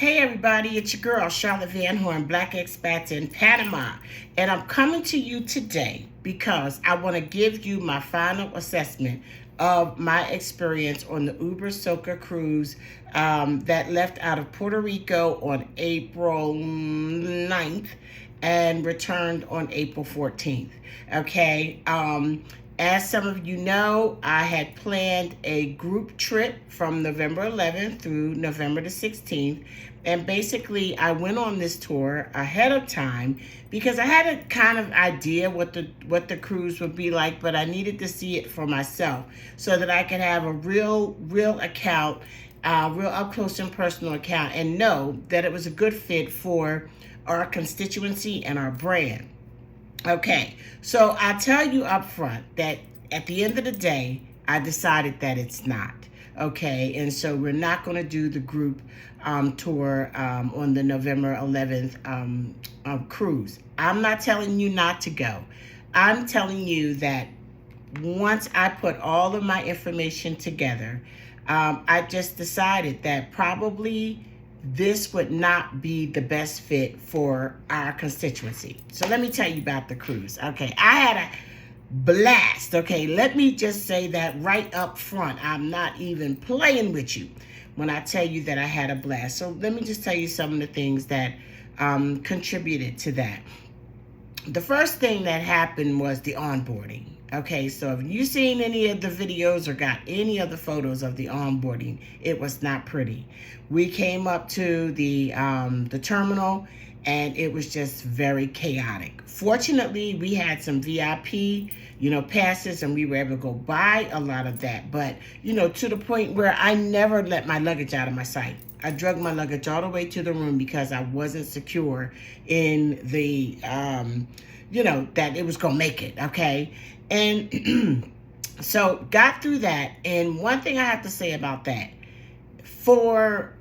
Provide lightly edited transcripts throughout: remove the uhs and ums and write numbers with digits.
Hey everybody, it's your girl Charlotte Van Horn, Black Expats in Panama, and I'm coming to you today because I want to give you my final assessment of my experience on the Ubersoca Cruise that left out of Puerto Rico on April 9th and returned on April 14th. Okay. As some of you know, I had planned a group trip from November 11th through November the 16th. And basically, I went on this tour ahead of time because I had a kind of idea what the cruise would be like, but I needed to see it for myself so that I could have a real account, real up close and personal account, and know that it was a good fit for our constituency and our brand. Okay, so I tell you up front that at the end of the day, I decided that it's not. Okay, and so we're not going to do the group tour on the November 11th cruise. I'm not telling you not to go. I'm telling you that once I put all of my information together, I just decided that probably this would not be the best fit for our constituency. So let me tell you about the cruise. Okay, I had a blast. Okay, let me just say that right up front. I'm not even playing with you when I tell you that I had a blast. So let me just tell you some of the things that contributed to that. The first thing that happened was the onboarding. Okay, so if you've seen any of the videos or got any of the photos of the onboarding, it was not pretty. We came up to the terminal and it was just very chaotic. Fortunately, we had some VIP, passes, and we were able to go buy a lot of that. But, to the point where I never let my luggage out of my sight. I drug my luggage all the way to the room because I wasn't secure in the, that it was going to make it, okay? And so got through that. And one thing I have to say about that, for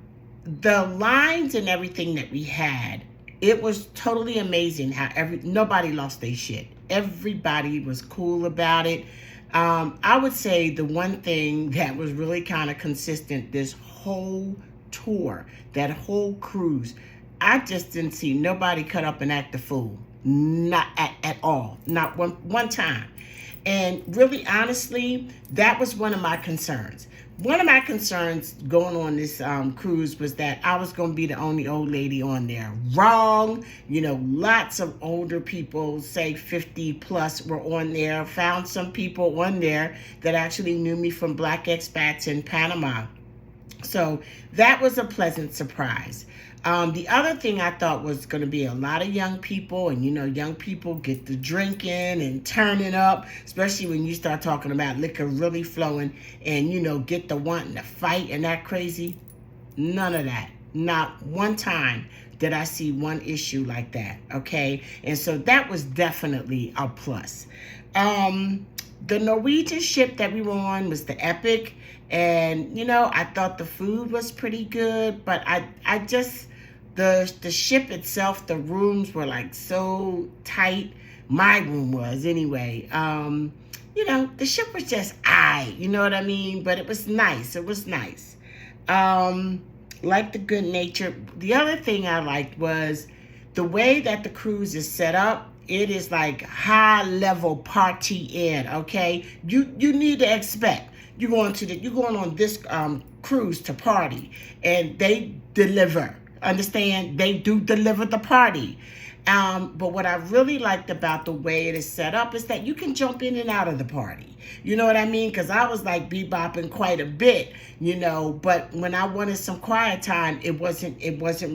the lines and everything that we had, it was totally amazing how nobody lost their shit. Everybody was cool about it. I would say the one thing that was really kind of consistent this whole tour, that whole cruise, I just didn't see nobody cut up and act a fool. Not at all. Not one time. And really, honestly, that was one of my concerns. One of my concerns going on this cruise was that I was going to be the only old lady on there. Wrong. Lots of older people, say 50 plus, were on there. Found some people on there that actually knew me from Black Expats in Panama. So that was a pleasant surprise. The other thing I thought was going to be a lot of young people, and young people get to drinking and turning up, especially when you start talking about liquor really flowing and, get the wanting to fight and that crazy. None of that. Not one time did I see one issue like that, okay? And so that was definitely a plus. The Norwegian ship that we were on was the Epic, and, I thought the food was pretty good, but I just... The ship itself, the rooms were like so tight. My room was anyway. The ship was just you know what I mean? But it was nice. It was nice. Like the good nature. The other thing I liked was the way that the cruise is set up. It is like high level party in, okay? You need to expect. You're going on this cruise to party, and they deliver. Understand, they do deliver the party. But what I really liked about the way it is set up is that you can jump in and out of the party. You know what I mean? Because I was like bebopping quite a bit, but when I wanted some quiet time, it wasn't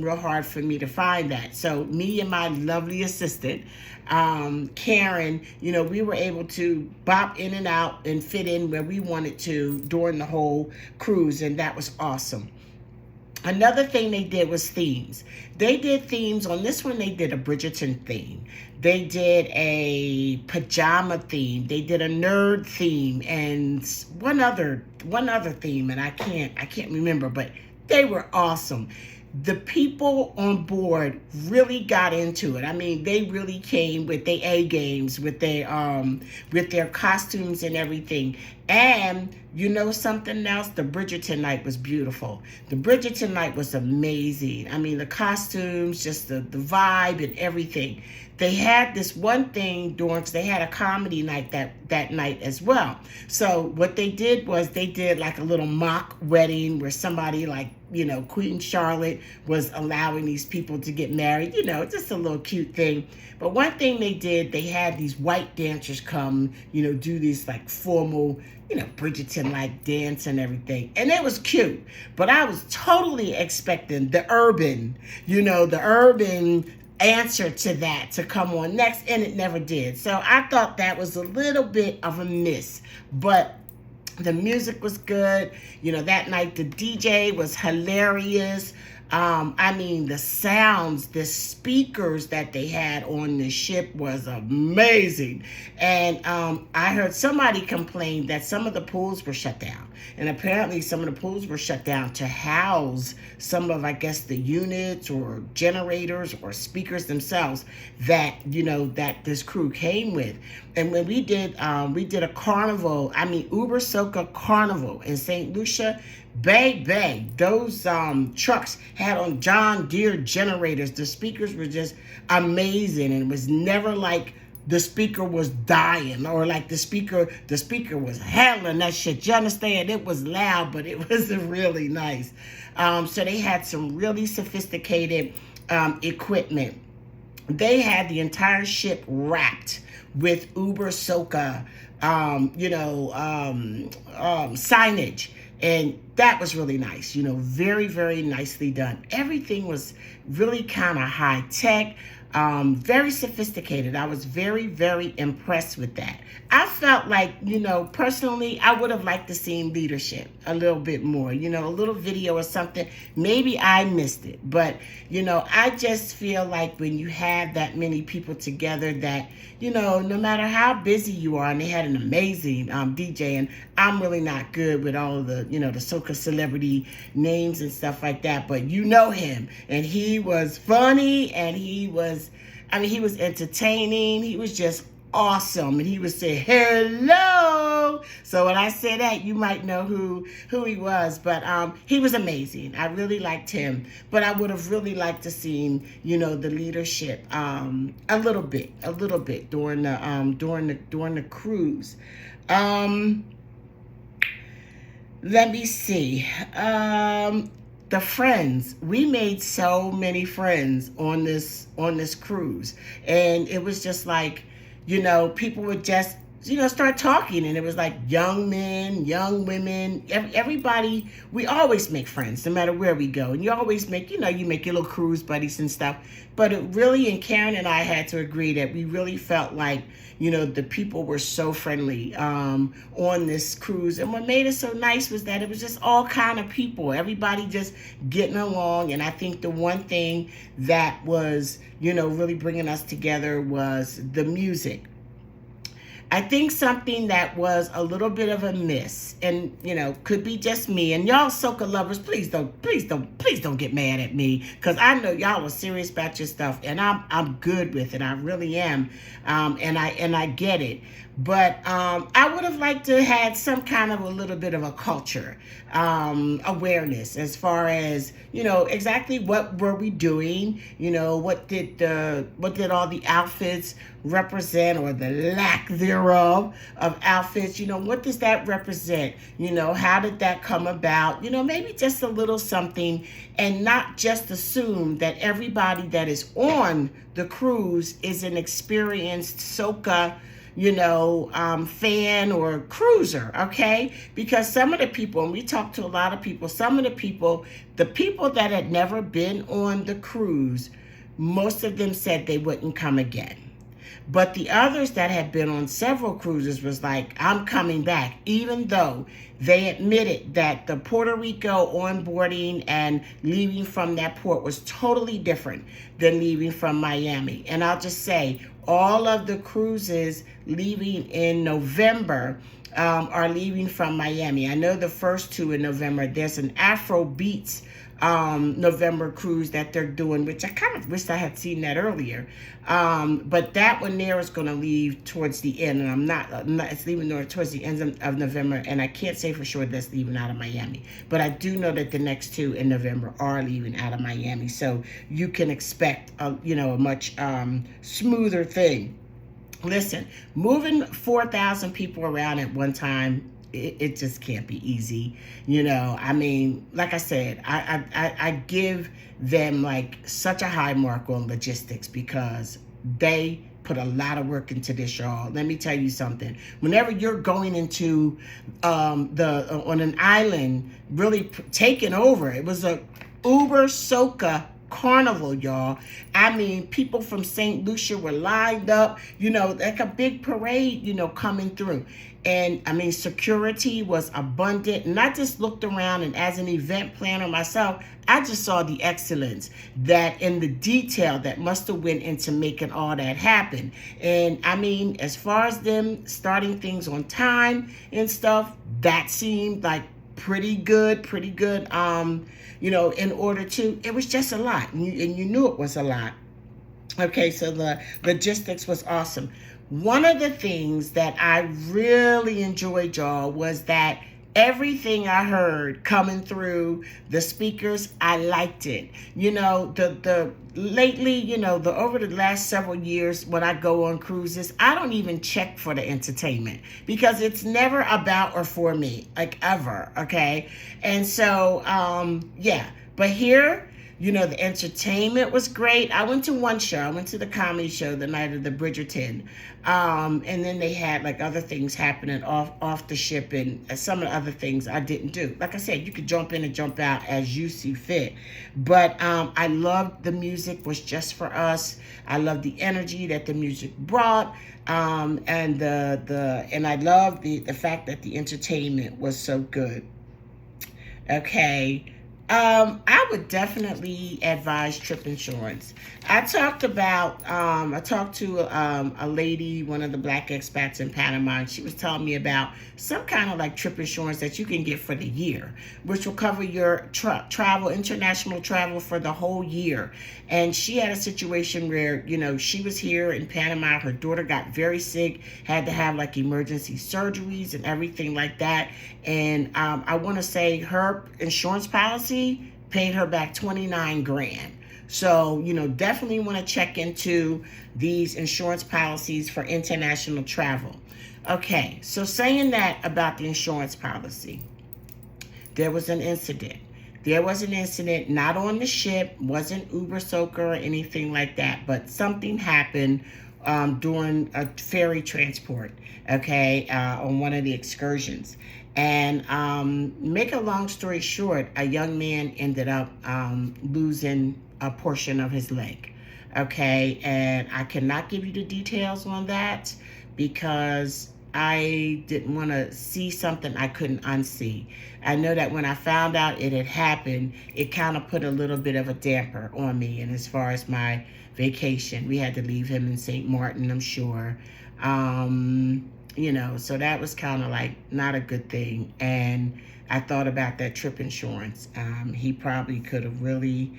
real hard for me to find that. So me and my lovely assistant, Karen, we were able to bop in and out and fit in where we wanted to during the whole cruise, and that was awesome. Another thing they did was themes. They did themes. On this one, they did a Bridgerton theme. They did a pajama theme. They did a nerd theme, and one other theme, and I can't remember, but they were awesome. The people on board really got into it. I mean, they really came with their A games, with their costumes and everything. And you know something else? The Bridgerton night was beautiful. The Bridgerton night was amazing. I mean, the costumes, just the vibe and everything. They had this one thing doing, because they had a comedy night that night as well. So what they did was they did like a little mock wedding where somebody like, you know, Queen Charlotte was allowing these people to get married, you know, just a little cute thing. But one thing they did, they had these white dancers come, you know, do these like formal, you know, Bridgerton-like dance and everything. And it was cute. But I was totally expecting the urban answer to that to come on next, and it never did. So I thought that was a little bit of a miss. But the music was good. You know, that night the DJ was hilarious. I mean, the sounds, the speakers that they had on the ship was amazing. And I heard somebody complain that some of the pools were shut down. And apparently some of the pools were shut down to house some of, I guess, the units or generators or speakers themselves that, you know, that this crew came with. And when we did a carnival, I mean, Ubersoca Carnival in St. Lucia, baby, those trucks had on John Deere generators. The speakers were just amazing, and it was never like the speaker was dying or like the speaker was handling that shit. You understand? It was loud, but it was really nice. So they had some really sophisticated equipment. They had the entire ship wrapped with Ubersoca, signage. And that was really nice, you know, very, very nicely done. Everything was really kind of high tech, very sophisticated. I was very, very impressed with that. I felt like, you know, personally, I would have liked to see leadership a little bit more, you know, a little video or something. Maybe I missed it, but, you know, I just feel like when you have that many people together that, you know, no matter how busy you are, and they had an amazing DJ, and I'm really not good with all of the, you know, the Soca celebrity names and stuff like that, but you know him, and he was funny, and he was entertaining. He was just awesome, and he would say hello. So when I say that, you might know who he was. But he was amazing. I really liked him, but I would have really liked to see, you know, the leadership a little bit during the cruise. Let me see. The friends, we made so many friends on this cruise, and it was just like, you know, people would just, you know, start talking, and it was like young men, young women, everybody. We always make friends no matter where we go, and you always make, you know, you make your little cruise buddies and stuff. But it really, and Karen and I had to agree that we really felt like, you know, the people were so friendly on this cruise. And what made it so nice was that it was just all kind of people, everybody just getting along. And I think the one thing that was, you know, really bringing us together was the music. I think something that was a little bit of a miss, and, you know, could be just me, and y'all Soca lovers, please don't get mad at me, because I know y'all are serious about your stuff, and I'm good with it. I really am, and I get it. But I would have liked to have some kind of a little bit of a culture awareness as far as, you know, exactly what were we doing, you know, what did all the outfits represent, or the lack thereof of outfits, you know, what does that represent, you know, how did that come about, you know, maybe just a little something, and not just assume that everybody that is on the cruise is an experienced Soca, you know, fan or cruiser, okay? Because some of the people, and we talked to a lot of people, the people that had never been on the cruise, most of them said they wouldn't come again. But the others that had been on several cruises was like, I'm coming back, even though they admitted that the Puerto Rico onboarding and leaving from that port was totally different than leaving from Miami. And I'll just say, all of the cruises leaving in November are leaving from Miami. I know the first two in November. There's an Afro Beats November cruise that they're doing, which I kind of wish I had seen that earlier. But that one there is going to leave towards the end, and it's leaving towards the end of November, and I can't say for sure that's leaving out of Miami. But I do know that the next two in November are leaving out of Miami, so you can expect a much smoother thing. Listen, moving 4,000 people around at one time, it just can't be easy. I mean, like I said, I give them like such a high mark on logistics because they put a lot of work into this, y'all. Let me tell you something. Whenever you're going into on an island, really taking over, it was a Ubersoca Carnival, y'all. I mean, people from St. Lucia were lined up, like a big parade, coming through. And I mean, security was abundant. And I just looked around, and as an event planner myself, I just saw the excellence that in the detail that must have went into making all that happen. And I mean, as far as them starting things on time and stuff, that seemed like pretty good. In order to, it was just a lot, and you knew it was a lot. Okay, so the logistics was awesome. One of the things that I really enjoyed, y'all, was that everything I heard coming through the speakers, I liked it. The lately, over the last several years, when I go on cruises, I don't even check for the entertainment because it's never about or for me, like ever. Okay, and so yeah, but here, the entertainment was great. I went to one show. I went to the comedy show the night of the Bridgerton. And then they had like other things happening off the ship, and some of the other things I didn't do. Like I said, you could jump in and jump out as you see fit. But I loved the music was just for us. I loved the energy that the music brought. And I loved the fact that the entertainment was so good. Okay. I would definitely advise trip insurance. I talked to a lady, one of the black expats in Panama, and she was telling me about some kind of like trip insurance that you can get for the year, which will cover your international travel for the whole year. And she had a situation where, she was here in Panama. Her daughter got very sick, had to have like emergency surgeries and everything like that. And I want to say her insurance policy paid her back 29 grand. So, definitely want to check into these insurance policies for international travel. Okay, so saying that about the insurance policy, there was an incident. Not on the ship, wasn't Ubersoca or anything like that, but something happened during a ferry transport, okay, on one of the excursions. And make a long story short, a young man ended up losing a portion of his leg, okay? And I cannot give you the details on that because I didn't want to see something I couldn't unsee. I know that when I found out it had happened, it kind of put a little bit of a damper on me. And as far as my vacation, we had to leave him in St. Martin, I'm sure. So that was kind of like not a good thing. And I thought about that trip insurance. He probably could have really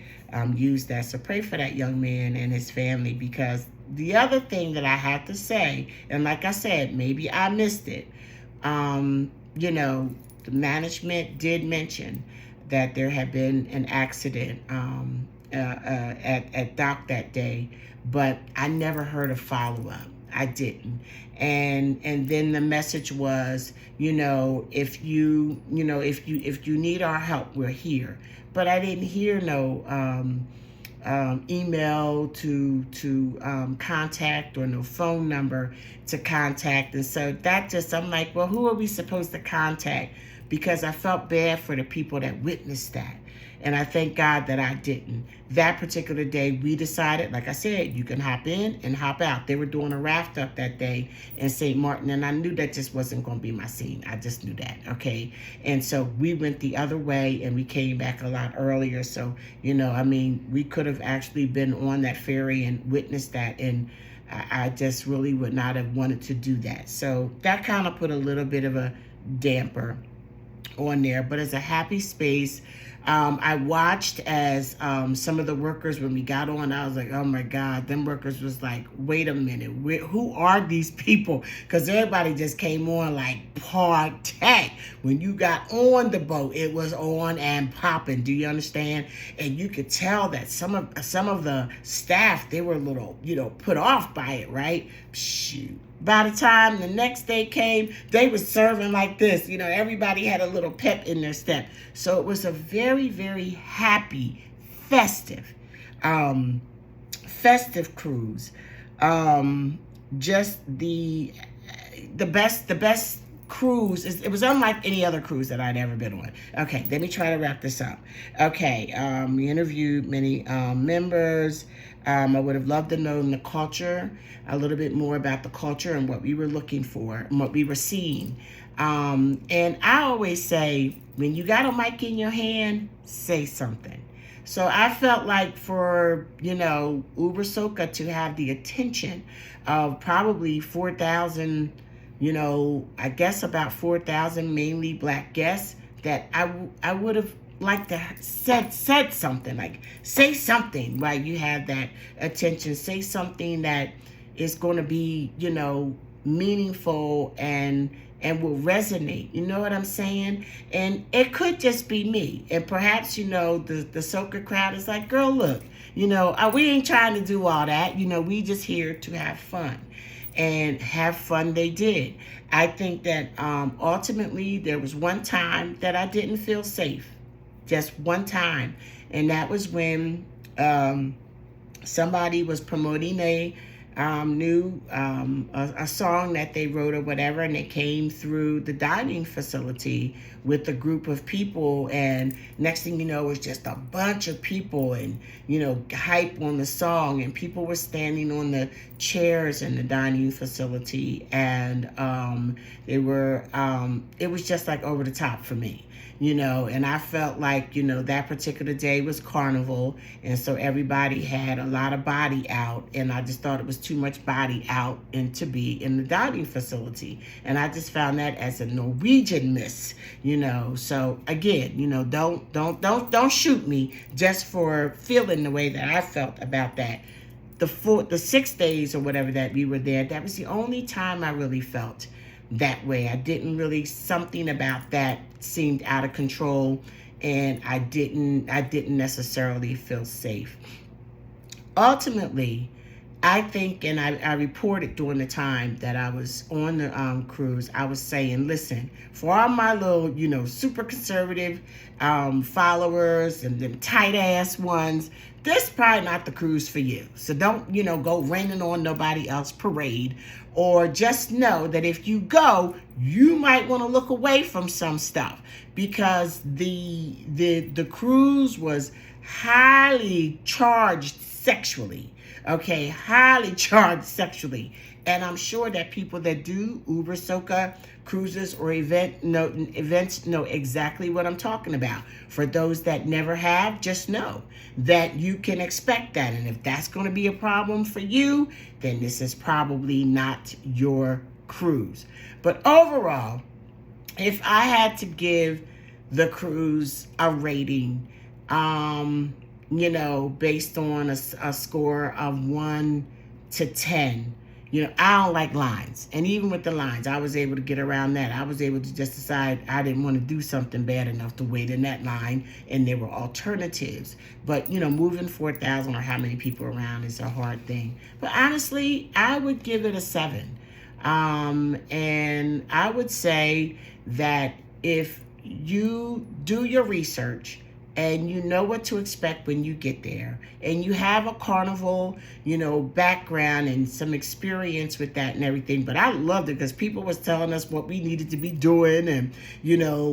used that. So pray for that young man and his family, because the other thing that I have to say, and like I said, maybe I missed it, the management did mention that there had been an accident at dock that day, but I never heard a follow-up. I didn't. And then the message was, if you need our help, we're here. But I didn't hear no email to contact or no phone number to contact. And so I'm like, well, who are we supposed to contact? Because I felt bad for the people that witnessed that. And I thank God that I didn't. That particular day, we decided, like I said, you can hop in and hop out. They were doing a raft up that day in St. Martin, and I knew that just wasn't going to be my scene. I just knew that, okay? And so we went the other way, and we came back a lot earlier. So, we could have actually been on that ferry and witnessed that. And I just really would not have wanted to do that. So that kind of put a little bit of a damper on there, but it's a happy space. I watched as some of the workers, when we got on, I was like, oh my God, them workers was like, wait a minute, who are these people? Because everybody just came on like partay. When you got on the boat, it was on and popping. Do you understand? And you could tell that some of the staff, they were a little, put off by it, right? Shoot. By the time the next day came, they were serving like this. Everybody had a little pep in their step. So it was a very, very happy, festive cruise. Just the best cruise. It was unlike any other cruise that I'd ever been on. Okay, let me try to wrap this up. Okay, we interviewed many members. I would have loved to know the culture, a little bit more about the culture and what we were looking for and what we were seeing. And I always say, when you got a mic in your hand, say something. So I felt like for, Ubersoca to have the attention of probably 4,000, I guess about 4,000 mainly Black guests, that I would have like to said something, like say something while you have that attention. Say something that is going to be, meaningful and will resonate. You know what I'm saying? And it could just be me. And perhaps, the Soca crowd is like, girl, look, we ain't trying to do all that. We just here to have fun. And have fun they did. I think that ultimately there was one time that I didn't feel safe. Just one time. And that was when somebody was promoting a song that they wrote or whatever, and they came through the dining facility with a group of people, and next thing you know, it was just a bunch of people and, hype on the song, and people were standing on the chairs in the dining facility, and it was just like over the top for me. And I felt like, that particular day was Carnival. And so everybody had a lot of body out. And I just thought it was too much body out and to be in the dining facility. And I just found that as a Norwegian miss, So again, don't shoot me just for feeling the way that I felt about that. The 6 days or whatever that we were there, that was the only time I really felt that way. I didn't really, something about that seemed out of control, and I didn't necessarily feel safe. Ultimately, I think, and I reported during the time that I was on the cruise, I was saying, listen, for all my little, super conservative followers and them tight ass ones, this is probably not the cruise for you. So don't, go raining on nobody else's parade, or just know that if you go, you might want to look away from some stuff, because the cruise was highly charged sexually. Okay, highly charged sexually. And I'm sure that people that do Ubersoca cruises or events know exactly what I'm talking about. For those that never have, just know that you can expect that. And if that's going to be a problem for you, then this is probably not your cruise. But overall, if I had to give the cruise a rating, based on a score of 1 to 10, I don't like lines. And even with the lines, I was able to get around that. I was able to just decide I didn't want to do something bad enough to wait in that line, and there were alternatives. But, moving 4,000 or how many people around is a hard thing. But honestly, I would give it a 7. And I would say that if you do your research and you know what to expect when you get there, and you have a Carnival, background and some experience with that and everything. But I loved it because people was telling us what we needed to be doing and,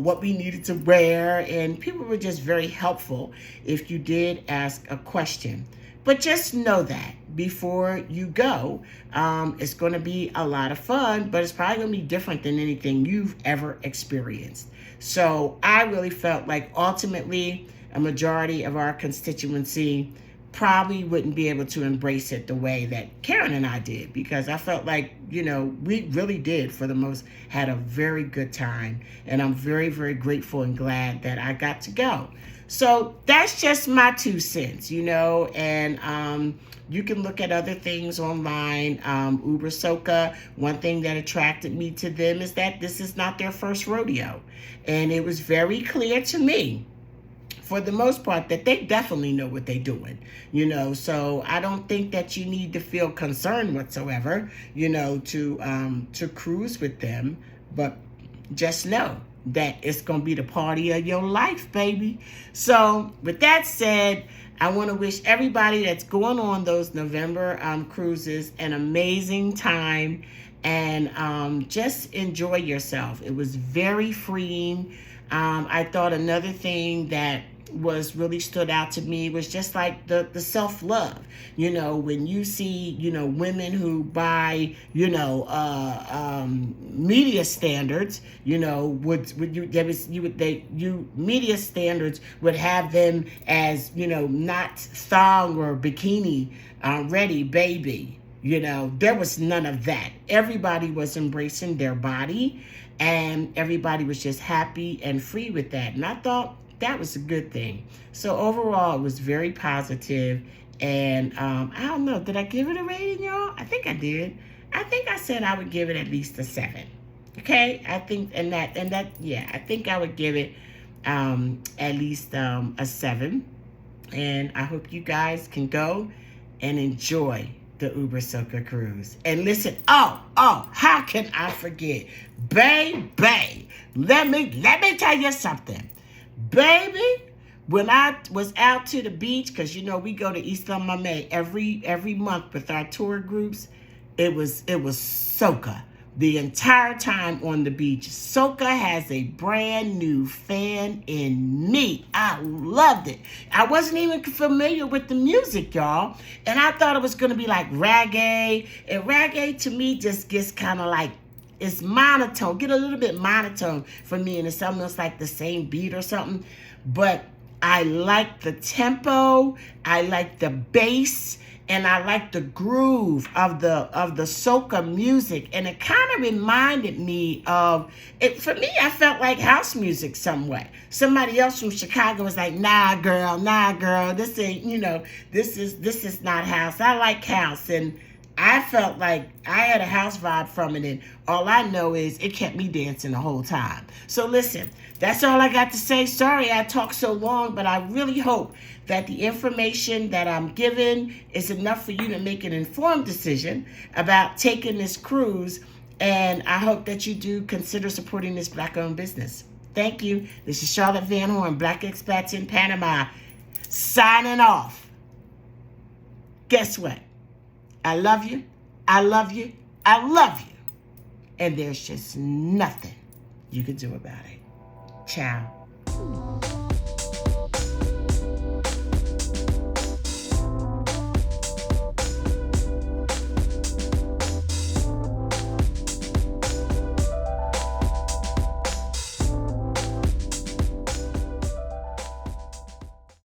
what we needed to wear. And people were just very helpful if you did ask a question. But just know that before you go, it's going to be a lot of fun, but it's probably going to be different than anything you've ever experienced. So I really felt like ultimately a majority of our constituency probably wouldn't be able to embrace it the way that Karen and I did, because I felt like, we really did, for the most, had a very good time. And I'm very, very grateful and glad that I got to go. So that's just my 2 cents, and you can look at other things online. Ubersoca, one thing that attracted me to them is that this is not their first rodeo. And it was very clear to me, for the most part, that they definitely know what they're doing, so I don't think that you need to feel concerned whatsoever, to cruise with them, but just know that it's going to be the party of your life, baby. So with that said, I want to wish everybody that's going on those November cruises an amazing time, and just enjoy yourself. It was very freeing. I thought another thing that was really stood out to me was just like the self-love. When you see, women who by, media standards, media standards would have them as, not thong or bikini ready baby. There was none of that. Everybody was embracing their body, and everybody was just happy and free with that. And I thought that was a good thing. So overall, it was very positive. And I don't know, did I give it a rating, y'all? I think I did. I think I said I would give it at least a 7. Okay, I think, I think I would give it at least a 7. And I hope you guys can go and enjoy the Ubersoca Cruise. And listen, how can I forget? Baby, let me tell you something. Baby, when I was out to the beach, because we go to East May every month with our tour groups, it was Soca the entire time on the beach. Soca has a brand new fan in me. I loved it. I wasn't even familiar with the music, y'all, and I thought it was going to be like reggae. And reggae to me just gets kind of like, it's monotone, get a little bit monotone for me, and it's almost like the same beat or something. But I like the tempo, I like the bass, and I like the groove of the soca music. And it kind of reminded me of it. For me, I felt like house music somewhat. Somebody else from Chicago was like, nah girl, this ain't, this is not house. I like house. And I felt like I had a house vibe from it, and all I know is it kept me dancing the whole time. So listen, that's all I got to say. Sorry I talked so long, but I really hope that the information that I'm giving is enough for you to make an informed decision about taking this cruise, and I hope that you do consider supporting this Black-owned business. Thank you. This is Charlotte Van Horn, Black Expats in Panama, signing off. Guess what? I love you, I love you, I love you. And there's just nothing you can do about it. Ciao.